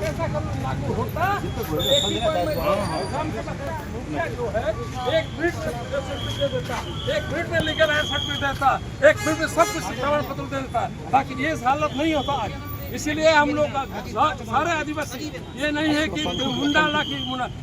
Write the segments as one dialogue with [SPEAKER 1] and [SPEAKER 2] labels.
[SPEAKER 1] पैसा कानून लागू होता एक ही पॉइंट में मुखिया जो है 1 मिनट में दे देता, 1 मिनट में लीगल एसेट भी देता, 1 मिनट में सब कुछ प्रमाण पत्र दे देता, ताकि ये हालत नहीं होता आज। इसीलिए हम लोग सारे आदिवासी ये नहीं है कि मुंडा लाखी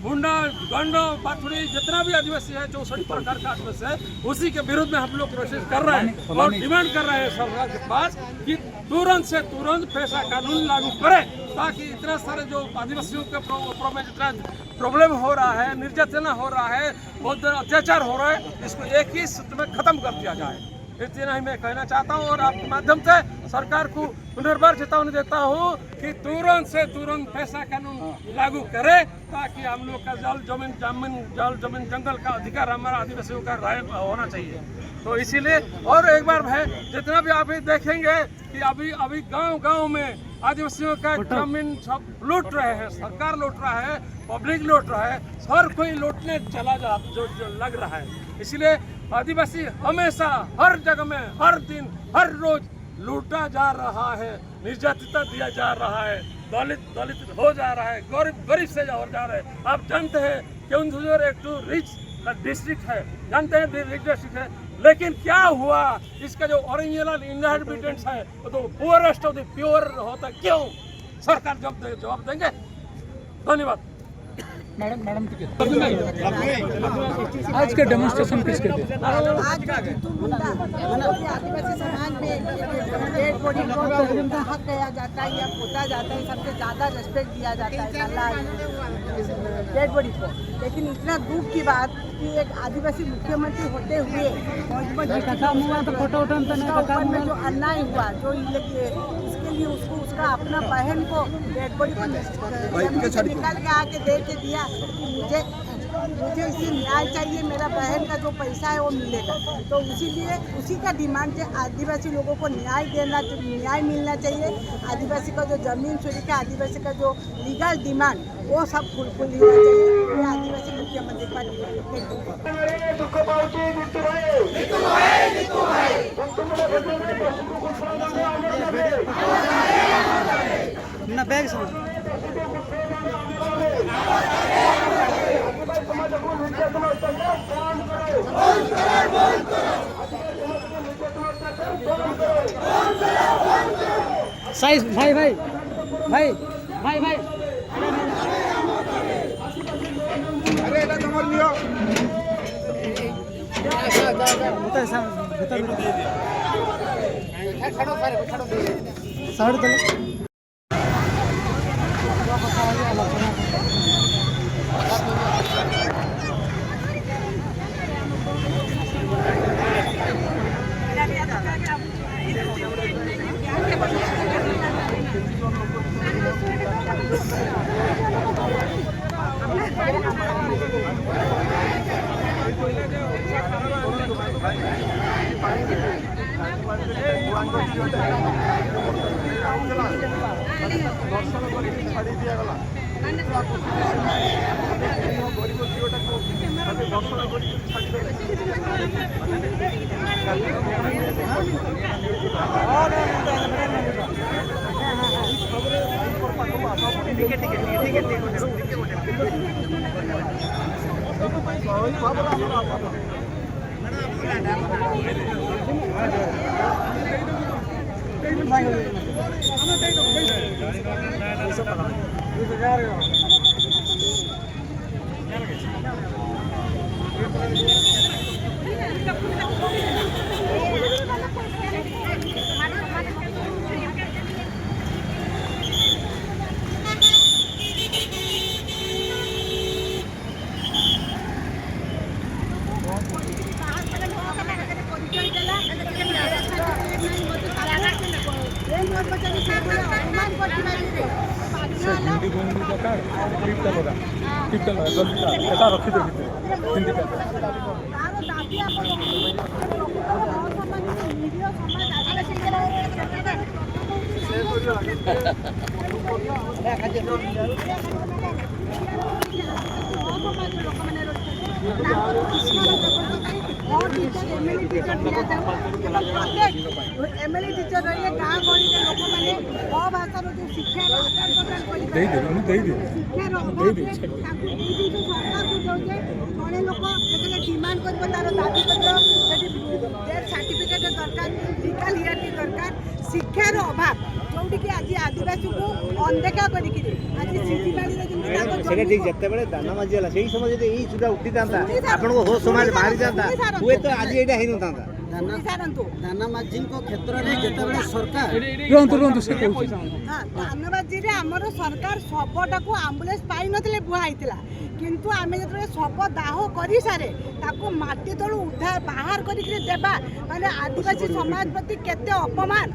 [SPEAKER 1] मुंडा गंडो पाथुड़ी जितना भी आदिवासी है 64 प्रकार का आदिवासी है उसी के विरुद्ध में हम लोग कोशिश कर रहे हैं और डिमांड कर रहे हैं सरकार के पास कि तुरंत से तुरंत पैसा कानून लागू करे, ताकि इतना सारे जो आदिवासियों के जितना प्रॉब्लम हो रहा है, निर्यातना हो रहा है, बहुत अत्याचार हो रहा है, इसको एक ही सूत्र में खत्म कर दिया जाए। इतना ही मैं कहना चाहता हूँ और आपके माध्यम से सरकार को पुनर्बार चेतावनी देता हूँ कि तुरंत से तुरंत पैसा कानून लागू करे, ताकि हम लोग का जल जमीन जंगल का अधिकार हमारा आदिवासियों का राय होना चाहिए। तो इसीलिए और एक बार है जितना भी आप देखेंगे कि अभी गांव में आदिवासियों का जमीन सब लूट रहे हैं, सरकार लूट रहा है, पब्लिक लूट रहा है, हर कोई लूटने चला जो लग रहा है। इसलिए आदिवासी हमेशा हर जगह में हर दिन हर रोज लूटा जा रहा है, निर्यातित दिया जा रहा है, दलित हो जा रहा है, गरीब से हो जा रहा है। आप जानते हैं केवंझर एक तो रिच डिस्ट्रिक्ट है, जानते हैं रिच डिस्ट्रिक्ट है, लेकिन क्या हुआ इसका जो ओरिजिनल इनहेरिटेंस है वो तो पुअरेस्ट ऑफ द प्योर होता, क्यों? सरकार जवाब देंगे। धन्यवाद।
[SPEAKER 2] मैडम आज के डेमोन्स्ट्रेशन किसके थे?
[SPEAKER 3] आज जितू मुंडा आदिवासी समाज में डेड बॉडी को हक दिया जाता है या पोता जाता है, सबसे ज़्यादा रेस्पेक्ट दिया जाता है डेड बॉडी को। लेकिन इतना दुख की बात कि एक आदिवासी मुख्यमंत्री होते हुए में जो अन्याय हुआ, जो इसके लिए उसका अपना बहन को डेड बॉडी को निकाल के आके दे के दिया कि मुझे इससे न्याय चाहिए, मेरा बहन का जो पैसा है वो मिलेगा। तो इसीलिए उसी का डिमांड है, आदिवासी लोगों को न्याय मिलना चाहिए। आदिवासी का जो जमीन चोरी का, आदिवासी का जो लीगल डिमांड वो सब फुलफिल होना चाहिए। ये आदिवासी मुख्यमंत्री का
[SPEAKER 2] साइज भाई
[SPEAKER 1] अरे ना कमर लियो दर्शन कर छाड़ी दिगला गरीब झीटा को दर्शन कर
[SPEAKER 3] और टीचर एमएलए टीचर दिया जाए एवं प्रत्येक एमएलए टीचर रही गाँ गहली लोक मैंने अभाषार जो शिक्षार आदान प्रदान शिक्षार सरकार को दौजे जड़े लोक जो डिमांड कर तार दाबीपत्र डेथ सर्टिफिकेट दरकार लिगाल हियरिंग दरकार शिक्षार अभाव जोटि आज आदिवासी को अनदेखा करी आज सीटी बाड़ी
[SPEAKER 4] सेटा ठीक जत्ते दाना माझी होला सेही समय जदि ई सुधा उठी तांता आपन को होश समाज बाहरी जाता हुए तो आज एटा हेनु तांता
[SPEAKER 5] दाना माझी को क्षेत्र रे जत्ते बळे सरकार
[SPEAKER 2] रुहंतु से कहू
[SPEAKER 3] हां दाना माझी रे हमर सरकार सबटा को एम्बुलेंस पाई नथिले बुहा आइतिला किंतु आमे जतरे सब दाह करी सारे ताको माटी तळु उद्धार बाहर करी देबा माने आदिवासी समाज प्रति केते अपमान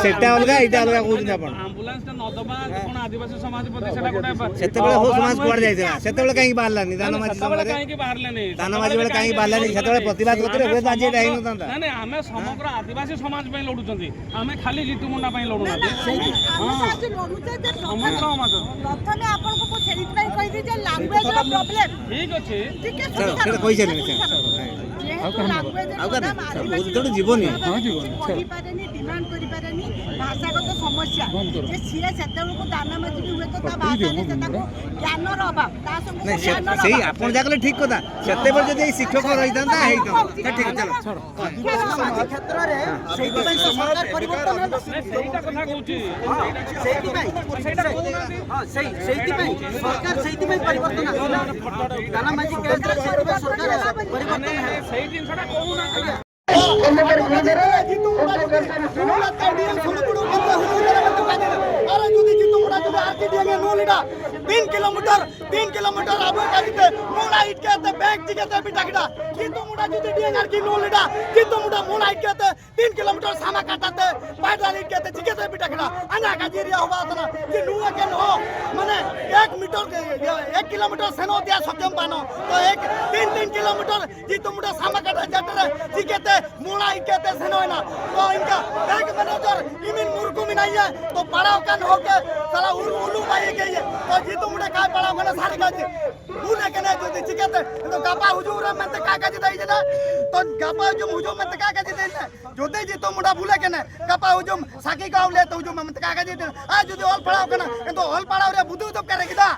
[SPEAKER 4] सेटा अलगा एटा अलगा कहू आपण
[SPEAKER 1] एम्बुलेंस न दबा कोन आदिवासी समाज प्रति सेटा कोटा
[SPEAKER 4] सेते बेले हो समाज कुआड जायतिला सेते बेले काई बाहरलानी दाना माझी समय रे
[SPEAKER 1] काहे कि बाहरलेनी
[SPEAKER 4] दाना माझी बेले काई बाहरलानी सेते बेले प्रतिवाद करते हुए तो आज एटा हेनु तांता
[SPEAKER 1] नहीं आमे समग्र आदिवासी समाज पे लड़ुचंती आमे खाली जीतू मुंडा पे लड़ुना समग्र समाज
[SPEAKER 3] प्रथमे आपन को सेरी ପାଇଁ କହିದಿ ଯେ ଲାଙ୍ଗୁଏଜ ର प्रॉब्लम
[SPEAKER 1] ठीक अछि
[SPEAKER 4] चलो सेटा कहि छले तो जीवन
[SPEAKER 3] कहि पारेनी डिमांड करि पारेनी भाषागत समस्या जे सिया सेतेबेल को दाना माझी हुए तो ता भाषा ने सेता को ज्ञानर अभाव ता संग
[SPEAKER 4] सही आपण जाकले ठीक कथा सेते बेले जदि शिक्षक रहि तांता हेइ तो ठीक चलो
[SPEAKER 5] क्षेत्र रे सेति पई सरकार परिवर्तन
[SPEAKER 1] सेटा कथा कहूची
[SPEAKER 5] सेति पई हां सेति पई सरकार सेति पई परिवर्तन दाना माझी केस रे सरकार परिवर्तन
[SPEAKER 1] सही जिनसटा कहू ना
[SPEAKER 5] तीन किलोमीटर आबो काजिते मोला इट केते बैग टिकेते बिटाकिडा किंतु मुडा जुदी डीएनआर की नो लिडा किंतु मुडा मोला इट केते 3 किलोमीटर सामा काटाते पैदल इट केते टिकेते बिटाकिडा अना काजिरिया होबा तना कि नुवा के नो माने 1 मीटर 1 किलोमीटर सेनो दिया सक्षम पानो तो 3 किलोमीटर जी तुमडा सामा काटा जटरे टिकेते मोला इट केते सेनो ना तो इनका बैंक मैनेजर इमिन मुर्कु मिनाई है तो पड़ाव कान होके साला उलू भाई गई है तो जी तुमडा काय पड़ाव कने सारे काजी बुने के नहीं जो टिकेते तो गापा हुजूर में ते का काजी दई ना तो गापा जो मुजो में ते का काजी दई ना जोते जी तो मुडा भूले के ने गापा हुजूर साकी गावले तो हुजूर में ते का काजी दई आ जो ऑल पड़ाव कना तो ऑल पड़ाव रे बुदू तो करे किदा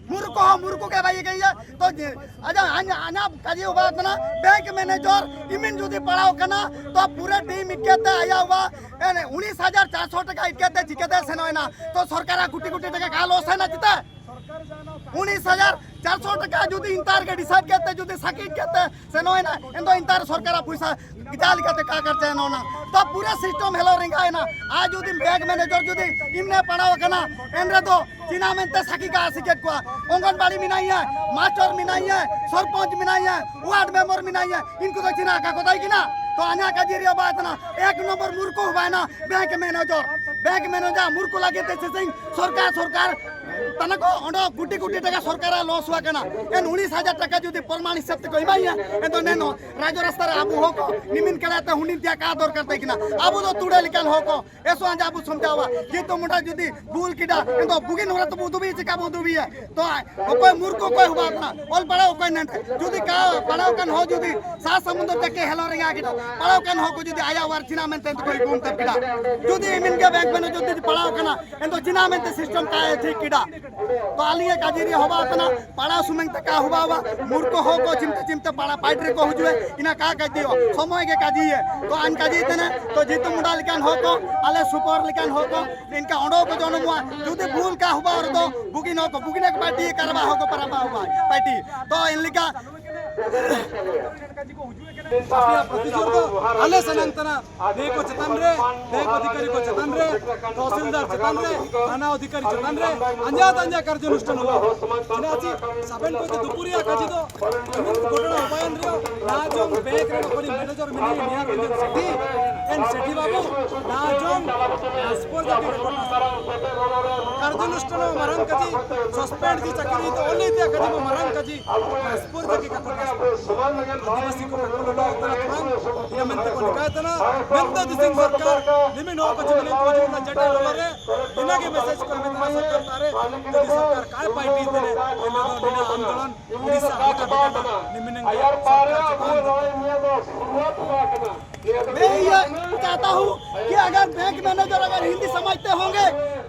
[SPEAKER 5] मुर्को के भाई गई है तो अच्छा आना काजी बात ना बैंक मैनेजर इमिन जुदी पड़ाव कना तो पूरे टीम इटकेते आया हुआ 19,400 टका इटकेते जिकेते सेनोयना तो सरकार कोटी टका का लॉस है ना जिते 19,400 टका जुदी इंतार के डिसाइड करते जुदी सकीट करते सेनोयना एंदो इंतार सरकार पैसा जाल करते का करते है ना तो पूरा सिस्टम हेलो रिंगा है ना आज जुदी बैंक मैनेजर जुदी इमने पड़ाव कना एंद्रे तो चिना में ते सकी का सिकेट को अंगनवाड़ी में नहीं है मास्टर में नहीं है सरपंच में नहीं है वार्ड मेंबर में नहीं है इनको तो चिना का कोताई की ना तो आना का जीरिया बात ना 1 नंबर मूर्ख हुआ है ना बैंक मैनेजर मूर्ख लगे थे सरकार तनको अंडो कोटी टका सरकार लॉस हुआ कना एन 19,000 टका जुदी प्रमाण हिसाब से कहबाई है ए तो नेनो राजो रास्ता रे आबू होको निमिन कलाते हुनी दिया का दर करते किना आबू तो तुडे लिकल होको एसो आज आबू समझावा जे तो मुंडा जुदी भूल किडा ए तो बुगिन होला तो बुदुबी से का बुदुबी है तो कोई मूर्ख कोई हुआ कना ऑल पड़ाव कोई न जुदी का पड़ाव कन हो जुदी सात समुद्र तक के हेलो रिंगा किडा पड़ाव कन होको जुदी आया वार चिना में ते कोई गुण तक किडा जुदी इमिन के बैंक में जुदी पड़ाव कना ए तो चिना में ते सिस्टम का है ठीक किडा तो आलिए काजीरी होबा तना पाड़ा सुमेंग तक का हुआ मूर्ख हो को चिमते पाड़ा पाइट्री को हुजवे इना का कह दियो समय के काजी है तो अन काजी तने तो जीतु मुंडा लिकान हो को आले सुपर लिकान हो को इनका ओडो को जोनो मुआ जुदी भूल का हुआ और तो बुगिन हो को बुगिन के पार्टी करवा हो को परबा हुआ पार्टी तो इन लिका
[SPEAKER 6] आले सनंतना देखो चतन रे देख अधिकारी को चतन रे तहसीलदार चतन रे थाना अधिकारी चतन रे अंजा कार्यानुष्ठान हुआ चिनाची साबेन को दुपुरिया काजी दो घटना उपायन रे ना जो बैंक रे कोनी मैनेजर मिनी निया रंजन सेठी एन सेठी बाबू ना जो स्पोर्ट कार्यानुष्ठान मरण जी सस्पेंड जी चाकरी तो ओली ते कजी में मरंग कजी स्पूर्ति की का आदिवासी को को लो उतना तुरंत ये मेंते को निकाय तना मेंते दिसिंग सरकार निमी नो को चले को जो ना जटे लोरे बिना के मैसेज को में सरकार तारे यदि सरकार काय पार्टी देने ये लो बिना आंदोलन उड़ीसा होता बिना निमिनंग
[SPEAKER 5] मैं ये चाहता हूँ कि अगर बैंक मैनेजर अगर हिंदी समझते होंगे,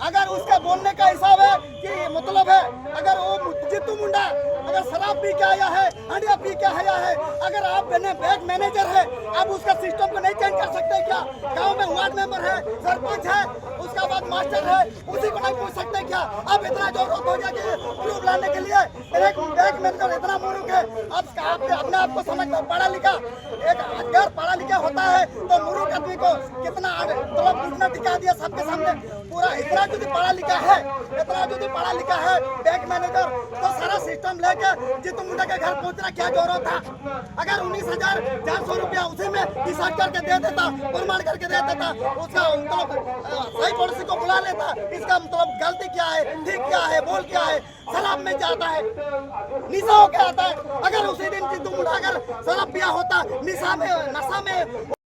[SPEAKER 5] अगर उसका बोलने का हिसाब है कि मतलब है अगर वो जितू मुंडा अगर शराब पी के आया है, हंडिया पी के आया है, अगर आप बैंक मैनेजर है, आप उसका सिस्टम को नहीं चेंज कर सकते क्या? गांव में वार्ड मेंबर है, सरपंच है, उसका बाद मास्टर है, उसी को नहीं पूछ सकते क्या? आप इतना जरूरत हो गया कि प्रूफ लाने के लिए एक बैंक मैनेजर इतना मूर्ख है? आप अपने आप को समझते पढ़ा लिखा, एक अगर पढ़ा लिखा होता है तो मूर्ख आदमी को कितना मतलब घुटना टिका दिया सबके सामने। पूरा इतना जो पढ़ा लिखा है, इतना जो पढ़ा लिखा है बैंक मैनेजर, तो सारा सिस्टम लेके जितू मुंडा के घर पहुंचना क्या जरूरत था? अगर 19,400 रुपया उसी में डिसाइड करके दे देता, प्रमाण करके दे देता, उसका मतलब सही पड़ोसी को बुला लेता, इसका मतलब गलती क्या है, ठीक क्या है, बोल क्या है, शराब में जाता है, निशा होके आता है। अगर उसी दिन जितू मुंडा अगर शराब पिया होता, नशा में